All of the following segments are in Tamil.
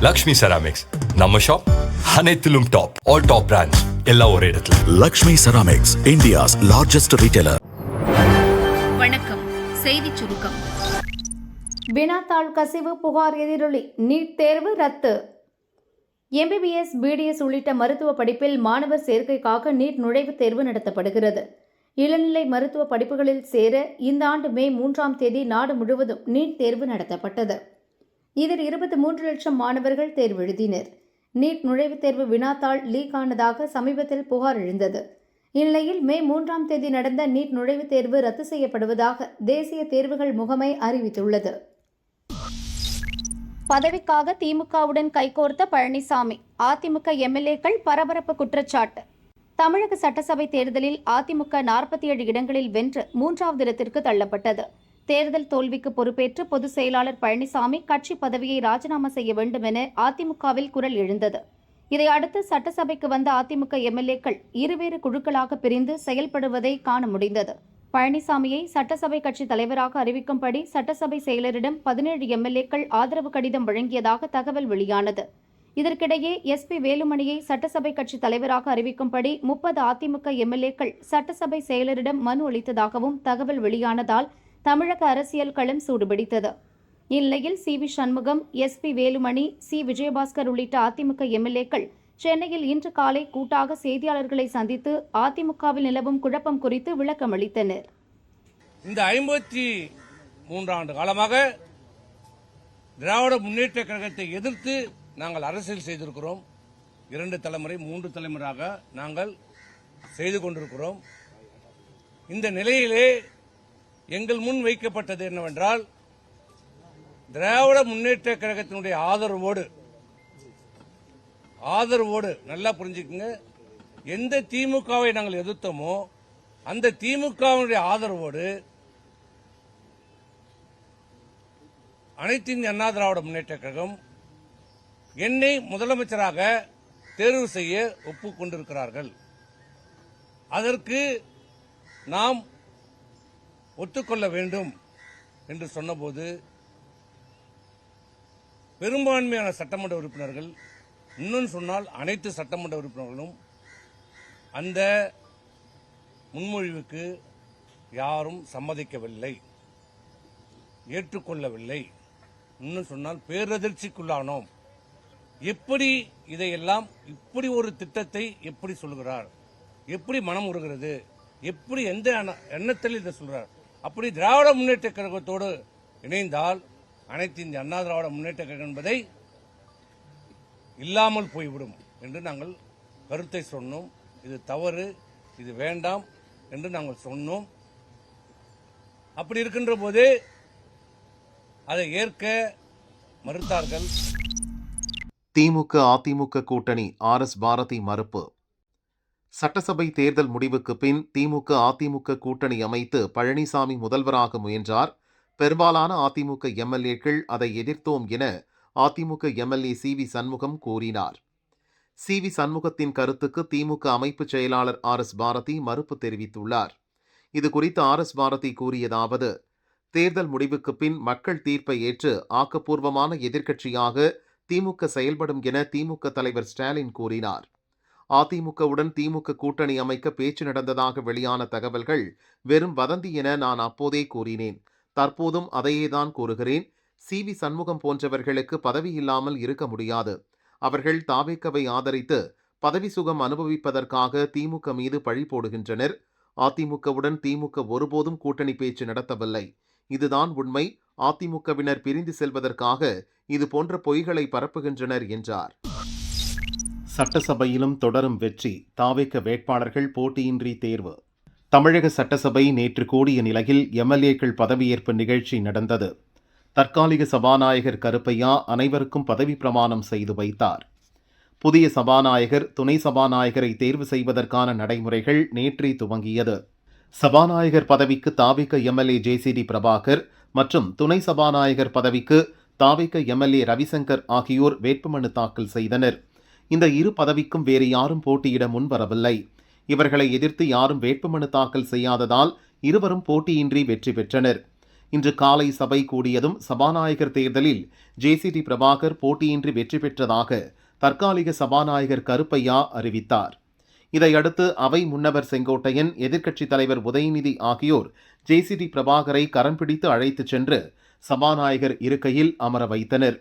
லக்ஷ்மி செராமிக்ஸ் நம்ம ஷாப் அனைத்திலும் டாப். ஆல் டாப் பிராண்ட்ஸ் எல்லாம் ஒரே இடத்துல. Lakshmi ceramics, India's largest retailer. வணக்கம். செய்திச் சுருக்கம். வினாத்தாள் கசிவு புகார் எதிரொலி. நீட் தேர்வு ரத்து. எம்பிபிஎஸ், பிடிஎஸ் உள்ளிட்ட மருத்துவ படிப்பில் மாணவர் சேர்க்கைக்காக நீட் நுழைவுத் தேர்வு நடத்தப்படுகிறது. இளநிலை மருத்துவ படிப்புகளில் சேர இந்த ஆண்டு மே 3ஆம் தேதி நாடு முழுவதும் நீட் தேர்வு நடத்தப்பட்டது. இதில் 23 லட்சம் மாணவர்கள் தேர்வு எழுதினர். நீட் நுழைவுத் தேர்வு வினாத்தாள் லீக் ஆனதாக சமீபத்தில் புகார் எழுந்தது. இந்நிலையில் மே 3ஆம் தேதி நடந்த நீட் நுழைவுத் தேர்வு ரத்து செய்யப்படுவதாக தேசிய தேர்வுகள் முகமை அறிவித்துள்ளது. பதவிக்காக திமுகவுடன் கைகோர்த்த பழனிசாமி, அதிமுக எம்எல்ஏக்கள் பரபரப்பு குற்றச்சாட்டு. தமிழக சட்டசபை தேர்தலில் அதிமுக 47 இடங்களில் வென்று 3வது இடத்திற்கு தள்ளப்பட்டது. தேர்தல் தோல்விக்கு பொறுப்பேற்று பொதுச் செயலாளர் பழனிசாமி கட்சி பதவியை ராஜினாமா செய்ய வேண்டும் என அதிமுகவில் குரல் எழுந்தது. இதையடுத்து சட்டசபைக்கு வந்த அதிமுக எம்எல்ஏக்கள் இருவேறு குழுக்களாக பிரிந்து செயல்படுவதை காண முடிந்தது. பழனிசாமியை சட்டசபை கட்சி தலைவராக அறிவிக்கும்படி சட்டசபை செயலரிடம் 17 எம்எல்ஏக்கள் ஆதரவு கடிதம் வழங்கியதாக தகவல் வெளியானது. இதற்கிடையே எஸ்பி வேலுமணியை சட்டசபை கட்சி தலைவராக அறிவிக்கும்படி 30 அதிமுக எம்எல்ஏக்கள் சட்டசபை செயலரிடம் மனு அளித்ததாகவும் தகவல் வெளியானதால் தமிழக அரசியல் களம் சூடுபிடித்தது. இந்நிலையில் CV. Shanmugam, SP Velumani, C. Vijayabaskar உள்ளிட்ட அதிமுக எம்எல்ஏக்கள் சென்னையில் இன்று காலை கூட்டாக செய்தியாளர்களை சந்தித்து அதிமுகவில் நிலவும் குழப்பம் குறித்து விளக்கம் அளித்தனர். இந்த 53 ஆண்டு காலமாக திராவிட முன்னேற்ற கழகத்தை எதிர்த்து நாங்கள் அரசியல் செய்திருக்கிறோம். 2 தலைமுறை 3 தலைமுறையாக நாங்கள் செய்து கொண்டிருக்கிறோம். இந்த நிலையிலே எங்கள் முன் வைக்கப்பட்டது என்னவென்றால், திராவிட முன்னேற்ற கழகத்தினுடைய ஆதரவோடு நல்லா புரிஞ்சுக்குங்க, எந்த திமுகவை நாங்கள் எதிர்த்தோமோ அந்த திமுகவினுடைய ஆதரவோடு அனைத்து இந்திய அண்ணா திராவிட முன்னேற்ற கழகம் என்னை முதலமைச்சராக தேர்வு செய்ய ஒப்புக்கொண்டிருக்கிறார்கள். அதற்கு நாம் ஒத்துக்கொள்ள வேண்டும் என்று சொன்னபோது பெரும்பான்மையான சட்டமன்ற உறுப்பினர்கள், இன்னும் சொன்னால் அனைத்து சட்டமன்ற உறுப்பினர்களும் அந்த முன்மொழிவுக்கு யாரும் சம்மதிக்கவில்லை, ஏற்றுக்கொள்ளவில்லை. இன்னும் சொன்னால் பேரதிர்ச்சிக்குள்ளானோம். எப்படி இதையெல்லாம், இப்படி ஒரு திட்டத்தை எப்படி சொல்கிறார், எப்படி மனம் உருகிறது, எப்படி எந்த எண்ணத்தில் இதை சொல்றார்? அப்படி திராவிட முன்னேற்ற கழகத்தோடு இணைந்தால் அனைத்து இந்திய அண்ணா திராவிட முன்னேற்ற கழகம் என்பதை இல்லாமல் போய்விடும் என்று நாங்கள் கருத்தை சொன்னோம். இது தவறு, இது வேண்டாம் என்று நாங்கள் சொன்னோம். அப்படி இருக்கின்ற போது அதை ஏற்க மறுத்தார்கள். திமுக அதிமுக கூட்டணி RS பாரதி மறுப்பு. சட்டசபை தேர்தல் முடிவுக்கு பின் திமுக அதிமுக கூட்டணி அமைத்து பழனிசாமி முதல்வராக முயன்றார். பெரும்பாலான அதிமுக எம்எல்ஏக்கள் அதை எதிர்த்தோம் என அதிமுக எம்எல்ஏ சி.வி. சண்முகம் கூறினார். சி.வி. சண்முகத்தின் கருத்துக்கு திமுக அமைப்பு செயலாளர் RS பாரதி மறுப்பு தெரிவித்துள்ளார். இதுகுறித்து RS பாரதி கூறியதாவது: தேர்தல் முடிவுக்கு பின் மக்கள் தீர்ப்பை ஏற்று ஆக்கப்பூர்வமான எதிர்க்கட்சியாக திமுக செயல்படும் என திமுக தலைவர் ஸ்டாலின் கூறினார். அதிமுகவுடன் திமுக கூட்டணி அமைக்க பேச்சு நடந்ததாக வெளியான தகவல்கள் வெறும் வதந்தி என நான் அப்போதே கூறினேன். தற்போதும் அதையேதான் கூறுகிறேன். சி.வி. சண்முகம் போன்றவர்களுக்கு பதவி இல்லாமல் இருக்க முடியாது. அவர்கள் தாவேக்காவை ஆதரித்து பதவி சுகம் அனுபவிப்பதற்காக திமுக மீது பழி போடுகின்றனர். அதிமுகவுடன் திமுக ஒருபோதும் கூட்டணி பேச்சு நடத்தவில்லை. இதுதான் உண்மை. அதிமுகவினர் பிரிந்து செல்வதற்காக இது போன்ற பொய்களை பரப்புகின்றனர் என்றார். சட்டசபையிலும் தொடரும் வெற்றி. தாவேக்க வேட்பாளர்கள் போட்டியின்றி தேர்வு. தமிழக சட்டசபை நேற்று கூடிய நிலையில் எம்எல்ஏக்கள் பதவியேற்பு நிகழ்ச்சி நடந்தது. தற்காலிக சபாநாயகர் கருப்பையா அனைவருக்கும் பதவி பிரமாணம் செய்து வைத்தார். புதிய சபாநாயகர், துணை சபாநாயகரை தேர்வு செய்வதற்கான நடைமுறைகள் நேற்றே துவங்கியது. சபாநாயகர் பதவிக்கு தாவேக்க எம்எல்ஏ ஜே.சி.டி. பிரபாகர் மற்றும் துணை சபாநாயகர் பதவிக்கு தாவேக்க எம்எல்ஏ ரவிசங்கர் ஆகியோர் வேட்புமனு தாக்கல் செய்தனர். இந்த இரு பதவிக்கும் வேறு யாரும் போட்டியிட முன்வரவில்லை. இவர்களை எதிர்த்து யாரும் வேட்புமனு தாக்கல் செய்யாததால் இருவரும் போட்டியின்றி வெற்றி பெற்றனர். இன்று காலை சபை கூடியதும் சபாநாயகர் தேர்தலில் ஜேசிடி பிரபாகர் போட்டியின்றி வெற்றி பெற்றதாக தற்காலிக சபாநாயகர் கருப்பையா அறிவித்தார். இதையடுத்து அவை முன்னவர் செங்கோட்டையன், எதிர்க்கட்சித் தலைவர் உதயநிதி ஆகியோர் ஜேசிடி பிரபாகரை கரம் பிடித்து அழைத்துச் சென்று சபாநாயகர் இருக்கையில் அமர வைத்தனர்.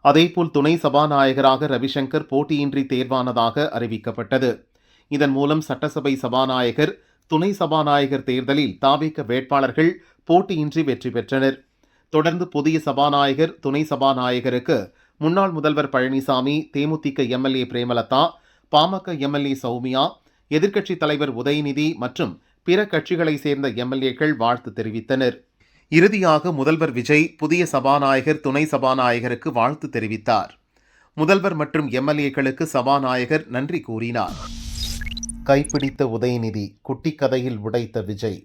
அதேபோல் துணை சபாநாயகராக ரவிசங்கர் போட்டியின்றி தேர்வானதாக அறிவிக்கப்பட்டது. இதன் மூலம் சட்டசபை சபாநாயகர், துணை சபாநாயகர் தேர்தலில் தாவேக வேட்பாளர்கள் போட்டியின்றி வெற்றி பெற்றனர். தொடர்ந்து புதிய சபாநாயகர், துணை சபாநாயகருக்கு முன்னாள் முதல்வர் பழனிசாமி, தேமுதிக எம்எல்ஏ பிரேமலதா, பாமக எம்எல்ஏ சௌமியா, எதிர்க்கட்சித் தலைவர் உதயநிதி மற்றும் பிற கட்சிகளைச் சேர்ந்த எம்எல்ஏக்கள் வாழ்த்து தெரிவித்தனர். இறுதியாக முதல்வர் விஜய் புதிய சபாநாயகர், துணை சபாநாயகருக்கு வாழ்த்து தெரிவித்தார். முதல்வர் மற்றும் எம்எல்ஏக்களுக்கு சபாநாயகர் நன்றி கூறினார். கைப்பிடித்த உதயநிதி, குட்டி கதையில் உடைத்த விஜய்.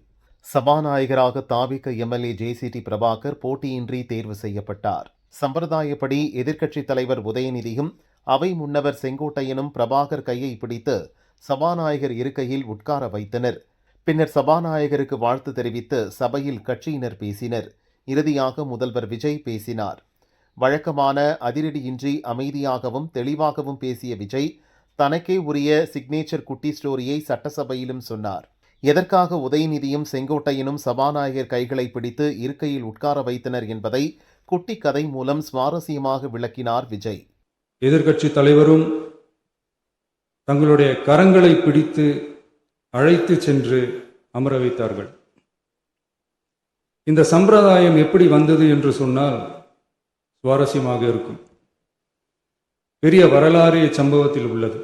சபாநாயகராக தாவிக எம்எல்ஏ ஜேசிடி பிரபாகர் போட்டியின்றி தேர்வு செய்யப்பட்டார். சம்பிரதாயப்படி எதிர்க்கட்சித் தலைவர் உதயநிதியும் அவை முன்னவர் செங்கோட்டையனும் பிரபாகர் கையை பிடித்து சபாநாயகர் இருக்கையில் உட்கார வைத்தனர். பின்னர் சபாநாயகருக்கு வாழ்த்து தெரிவித்து சபையில் கட்சியினர் பேசினர். இறுதியாக முதல்வர் விஜய் பேசினார். வழக்கமான அதிரடியின்றி அமைதியாகவும் தெளிவாகவும் பேசிய விஜய் தனக்கே உரிய சிக்னேச்சர் குட்டி ஸ்டோரியை சட்டசபையிலும் சொன்னார். எதற்காக உதயநிதியும் செங்கோட்டையனும் சபாநாயகர் கைகளை பிடித்து இருக்கையில் உட்கார வைத்தனர் என்பதை குட்டி கதை மூலம் சுவாரஸ்யமாக விளக்கினார் விஜய். எதிர்க்கட்சி தலைவரும் தங்களுடைய கரங்களை பிடித்து அழைத்து சென்று அமர வைத்தார்கள். இந்த சம்பிரதாயம் எப்படி வந்தது என்று சொன்னால் சுவாரஸ்யமாக இருக்கும். பெரிய வரலாறு சம்பவத்தில் உள்ளது.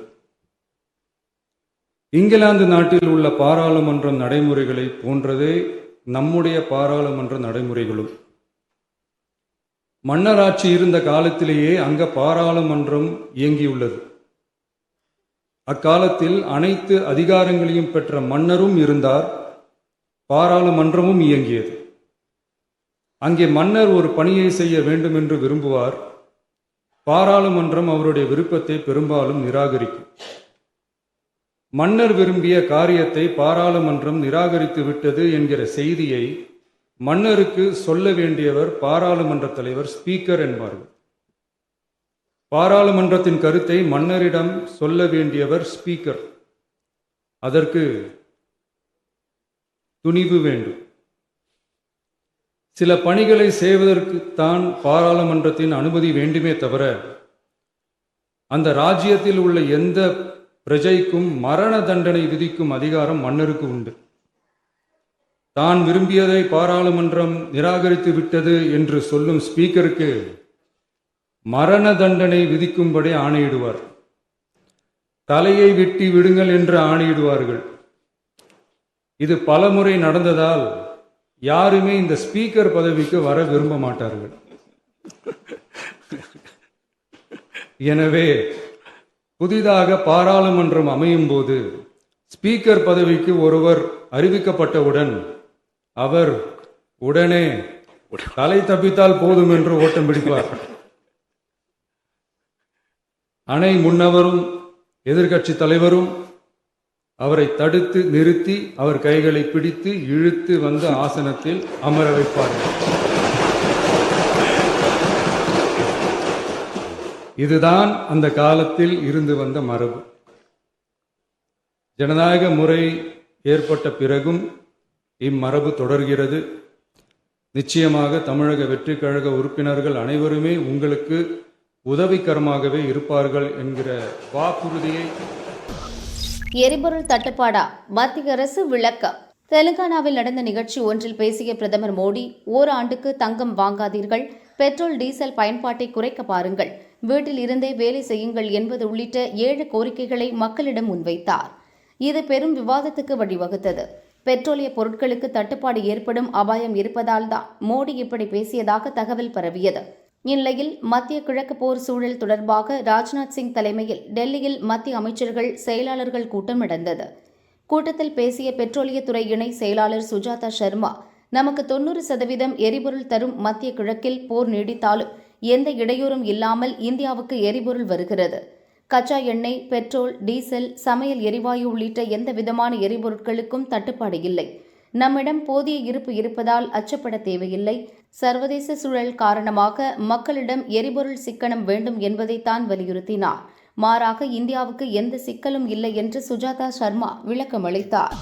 இங்கிலாந்து நாட்டில் உள்ள பாராளுமன்ற நடைமுறைகளை போன்றதே நம்முடைய பாராளுமன்ற நடைமுறைகளும். மன்னராட்சி இருந்த காலத்திலேயே அங்க பாராளுமன்றம் இயங்கியுள்ளது. அக்காலத்தில் அனைத்து அதிகாரங்களையும் பெற்ற மன்னரும் இருந்தார், பாராளுமன்றமும் இயங்கியது. அங்கே மன்னர் ஒரு பணியை செய்ய வேண்டும் என்று விரும்புவார். பாராளுமன்றம் அவருடைய விருப்பத்தை பெரும்பாலும் நிராகரிக்கும். மன்னர் விரும்பிய காரியத்தை பாராளுமன்றம் நிராகரித்து விட்டது என்கிற செய்தியை மன்னருக்கு சொல்ல வேண்டியவர் பாராளுமன்ற தலைவர், ஸ்பீக்கர் என்பார்கள். பாராளுமன்றத்தின் கருத்தை மன்னரிடம் சொல்ல வேண்டியவர் ஸ்பீக்கர். அதற்கு துணிவு வேண்டும். சில பணிகளை செய்வதற்குத்தான் பாராளுமன்றத்தின் அனுமதி வேண்டுமே தவிர அந்த ராஜ்யத்தில் உள்ள எந்த பிரஜைக்கும் மரண தண்டனை விதிக்கும் அதிகாரம் மன்னருக்கு உண்டு. தான் விரும்பியதை பாராளுமன்றம் நிராகரித்து விட்டது என்று சொல்லும் ஸ்பீக்கருக்கு மரண தண்டனை விதிக்கும்படி ஆணையிடுவார். தலையை வெட்டி விடுங்கள் என்று ஆணையிடுவார்கள். இது பலமுறை நடந்ததால் யாருமே இந்த ஸ்பீக்கர் பதவிக்கு வர விரும்ப மாட்டார்கள். எனவே புதிதாக பாராளுமன்றம் அமையும் போது ஸ்பீக்கர் பதவிக்கு ஒருவர் அறிவிக்கப்பட்டவுடன் அவர் உடனே தலை தப்பித்தால் போதும் என்று ஓட்டம் பிடிப்பார். அணை முன்னவரும் எதிர்க்கட்சி தலைவரும் அவரை தடுத்து நிறுத்தி அவர் கைகளை பிடித்து இழுத்து வந்து ஆசனத்தில் அமர வைப்பார்கள். இதுதான் அந்த காலத்தில் இருந்து வந்த மரபு. ஜனநாயக முறை ஏற்பட்ட பிறகும் இம்மரபு தொடர்கிறது. நிச்சயமாக தமிழக வெற்றி கழக உறுப்பினர்கள் அனைவருமே உங்களுக்கு உதவிகரமாகவே இருப்பார்கள் என்கிற வாக்குறுதியை. எரிபொருள் தட்டுப்பாடா? மத்திய அரசு விளக்கம். தெலுங்கானாவில் நடந்த நிகழ்ச்சி ஒன்றில் பேசிய பிரதமர் மோடி, ஓராண்டுக்கு தங்கம் வாங்காதீர்கள், பெட்ரோல் டீசல் பயன்பாட்டை குறைக்க பாருங்கள், வீட்டில் இருந்தே வேலை செய்யுங்கள் என்பது உள்ளிட்ட 7 கோரிக்கைகளை மக்களிடம் முன்வைத்தார். இது பெரும் விவாதத்துக்கு வழிவகுத்தது. பெட்ரோலிய பொருட்களுக்கு தட்டுப்பாடு ஏற்படும் அபாயம் இருப்பதால் தான் மோடி இப்படி பேசியதாக தகவல் பரவியது. இந்நிலையில் மத்திய கிழக்கு போர் சூழல் தொடர்பாக ராஜ்நாத் சிங் தலைமையில் டெல்லியில் மத்திய அமைச்சர்கள், செயலாளர்கள் கூட்டம் நடந்தது. கூட்டத்தில் பேசிய பெட்ரோலியத்துறை இணை செயலாளர் சுஜாதா சர்மா, நமக்கு 90% எரிபொருள் தரும் மத்திய கிழக்கில் போர் நீடித்தாலும் எந்த இடையூறும் இல்லாமல் இந்தியாவுக்கு எரிபொருள் வருகிறது. கச்சா எண்ணெய், பெட்ரோல், டீசல், சமையல் எரிவாயு உள்ளிட்ட எந்த விதமான எரிபொருட்களுக்கும் தட்டுப்பாடு இல்லை. நம்மிடம் போதிய இருப்பு இருப்பதால் அச்சப்பட தேவையில்லை. சர்வதேச சூழல் காரணமாக மக்களிடம் எரிபொருள் சிக்கனம் வேண்டும் என்பதைத்தான் வலியுறுத்தினார். மாறாக இந்தியாவுக்கு எந்த சிக்கலும் இல்லை என்று சுஜாதா சர்மா விளக்கமளித்தார்.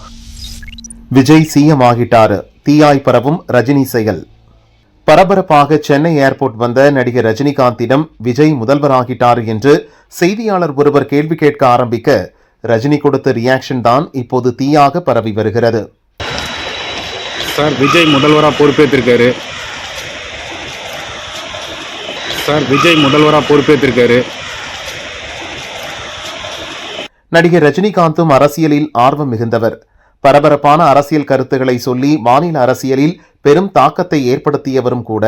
விஜய் சிஎம் ஆகிட்டாரு, தீயாய் பரவும் ரஜினி செயல். பரபரப்பாக சென்னை ஏர்போர்ட் வந்த நடிகர் ரஜினிகாந்திடம் விஜய் முதல்வராகிட்டார் என்று செய்தியாளர் ஒருவர் கேள்வி கேட்க ஆரம்பிக்க ரஜினி கொடுத்த ரியாக்ஷன் தான் இப்போது தீயாக பரவி வருகிறது. சார் விஜய் முதல்வராக பொறுப்பேற்றிருக்காரு. நடிகர் ரஜினிகாந்தும் அரசியலில் ஆர்வம் மிகுந்தவர். பரபரப்பான அரசியல் கருத்துக்களை சொல்லி மாநில அரசியலில் பெரும் தாக்கத்தை ஏற்படுத்தியவரும் கூட.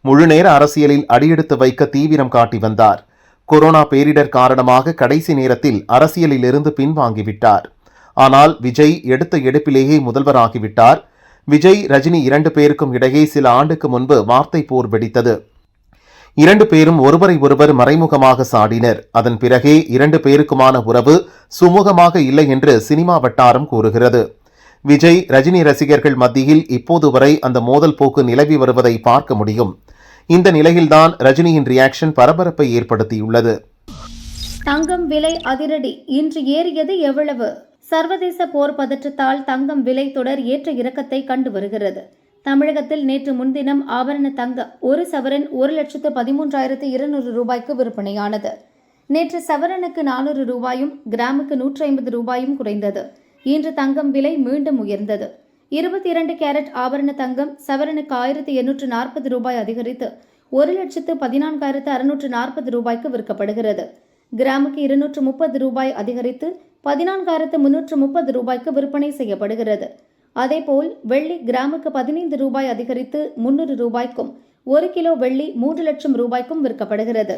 முழுநேர அரசியலில் அடியெடுத்து வைக்க தீவிரம் காட்டி வந்தார். கொரோனா பேரிடர் காரணமாக கடைசி நேரத்தில் அரசியலில் இருந்து பின்வாங்கிவிட்டார். ஆனால் விஜய் எடுத்த எடுப்பிலேயே முதல்வராகிவிட்டார். விஜய் ரஜினி 2 பேருக்கும் இடையே சில ஆண்டுக்கு முன்பு வார்த்தை போர் வெடித்தது. 2 பேரும் ஒருவரை ஒருவர் மறைமுகமாக சாடினர். அதன் பிறகே 2 பேருக்குமான உறவு சுமூகமாக இல்லை என்று சினிமா வட்டாரம் கூறுகிறது. விஜய் ரஜினி ரசிகர்கள் மத்தியில் இப்போது வரை அந்த மோதல் போக்கு நிலவி வருவதை பார்க்க முடியும். இந்த நிலையில்தான் ரஜினியின் ரியாக்ஷன் பரபரப்பை ஏற்படுத்தியுள்ளது. தங்கம் விலை அதிரடி, இன்று ஏறியது எவ்வளவு? சர்வதேச போர் பதற்றத்தால் தங்கம் விலை தொடர் ஏற்ற இறக்கத்தை கண்டு வருகிறது. தமிழகத்தில் நேற்று முன்தினம் ஆபரண தங்கம் 1 சவரன் 1,13,200 ரூபாய்க்கு விற்பனையானது. நேற்று சவரனுக்கு 400 ரூபாயும் கிராமுக்கு 150 ரூபாயும் குறைந்தது. இன்று தங்கம் விலை மீண்டும் உயர்ந்தது. 22 கேரட் ஆபரண தங்கம் சவரனுக்கு 1,840 ரூபாய் அதிகரித்து 1,14,640 ரூபாய்க்கு விற்கப்படுகிறது. கிராமுக்கு 230 ரூபாய் அதிகரித்து 14,330 ரூபாய்க்கு விற்பனை செய்யப்படுகிறது. அதேபோல் வெள்ளி கிராமுக்கு 15 ரூபாய் அதிகரித்து 300 ரூபாய்க்கும் 1 கிலோ வெள்ளி 3 லட்சம் ரூபாய்க்கும் விற்கப்படுகிறது.